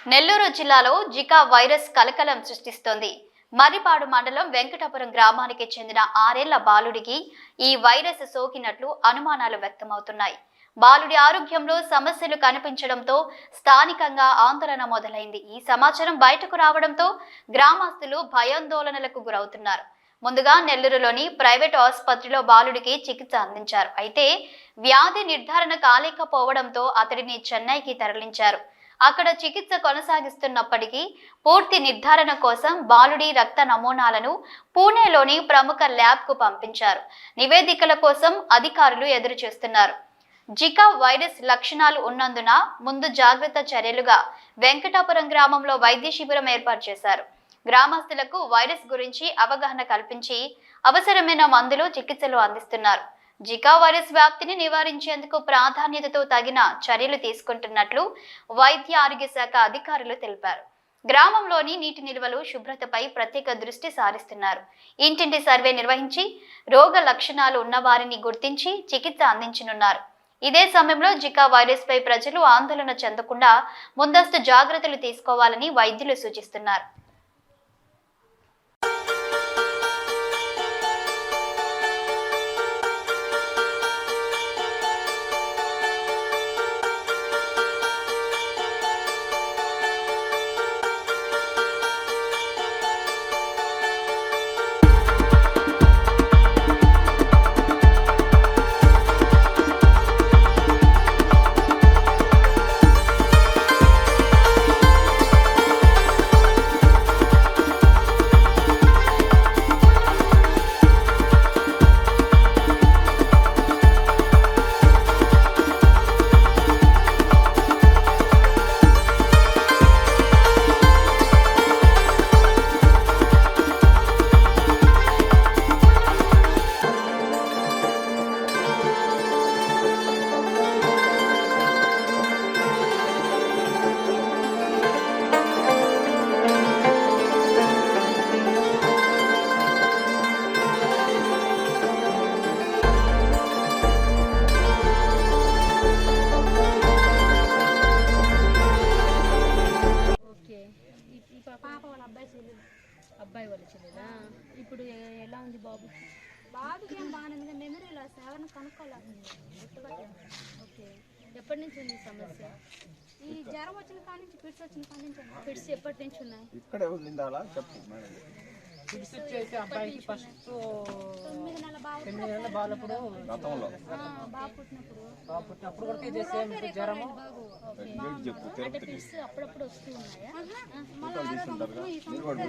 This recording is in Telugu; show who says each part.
Speaker 1: నెల్లూరు జిల్లాలో జికా వైరస్ కలకలం సృష్టిస్తోంది. మర్రిపాడు మండలం వెంకటాపురం గ్రామానికి చెందిన 6 ఏళ్ల బాలుడికి ఈ వైరస్ సోకినట్లు అనుమానాలు వ్యక్తమవుతున్నాయి. బాలుడి ఆరోగ్యంలో సమస్యలు కనిపించడంతో స్థానికంగా ఆందోళన మొదలైంది. ఈ సమాచారం బయటకు రావడంతో గ్రామస్తులు భయాందోళనలకు గురవుతున్నారు. ముందుగా నెల్లూరులోని ప్రైవేట్ ఆసుపత్రిలో బాలుడికి చికిత్స అందించారు. అయితే వ్యాధి నిర్ధారణ కాలేకపోవడంతో అతడిని చెన్నైకి తరలించారు. అక్కడ చికిత్స కొనసాగిస్తున్నప్పటికీ పూర్తి నిర్ధారణ కోసం బాలుడి రక్త నమూనాలను పూణేలోని ప్రముఖ ల్యాబ్కు పంపించారు. నివేదికల కోసం అధికారులు ఎదురు చూస్తున్నారు. జికా వైరస్ లక్షణాలు ఉన్నందున ముందు జాగ్రత్త చర్యలుగా వెంకటాపురం గ్రామంలో వైద్య శిబిరం ఏర్పాటు చేశారు. గ్రామస్తులకు వైరస్ గురించి అవగాహన కల్పించి అవసరమైన మందులు, చికిత్సలు అందిస్తున్నారు. జికా వైరస్ వ్యాప్తిని నివారించేందుకు ప్రాధాన్యతతో తగిన చర్యలు తీసుకుంటున్నట్లు వైద్య ఆరోగ్య శాఖ అధికారులు తెలిపారు. గ్రామంలోని నీటి నిల్వలు, శుభ్రతపై ప్రత్యేక దృష్టి సారిస్తున్నారు. ఇంటింటి సర్వే నిర్వహించి రోగ లక్షణాలు ఉన్నవారిని గుర్తించి చికిత్స అందించనున్నారు. ఇదే సమయంలో జికా వైరస్ పై ప్రజలు ఆందోళన చెందకుండా ముందస్తు జాగ్రత్తలు తీసుకోవాలని వైద్యులు సూచిస్తున్నారు.
Speaker 2: అబ్బాయి వాళ్ళు చెల్లిదా? ఇప్పుడు ఎలా ఉంది బాబు?
Speaker 3: బాబుకి ఏం బాగానే ఉంది, మెమరీ లాస్, ఎవరిని కనుక్కోలేదు.
Speaker 2: ఓకే, ఎప్పటి నుంచి ఉంది సమస్య?
Speaker 3: ఈ జ్వరం వచ్చిన కాడి నుంచి, ఫిట్స్ వచ్చిన కాడి నుంచి.
Speaker 2: ఫిట్స్ ఎప్పటి నుంచి ఉన్నాయి?
Speaker 4: ఇక్కడే ఉండిందాలా చెప్పు మేడం.
Speaker 5: ఫిట్స్ వచ్చేసి అబ్బాయికి ఫస్ట్
Speaker 3: 9 నెలల బాబు,
Speaker 5: 9 నెలల బాలప్పుడు
Speaker 4: గతంలో
Speaker 3: బాబు పుట్టినప్పుడు
Speaker 5: కూడా ఇదే సేమ్ జ్వరము.
Speaker 4: చెప్పు
Speaker 2: అంటే ఫిట్స్ అప్పుడప్పుడు వస్తూ ఉన్నాయా?
Speaker 4: తీసుకుంటారు మీరు కూడా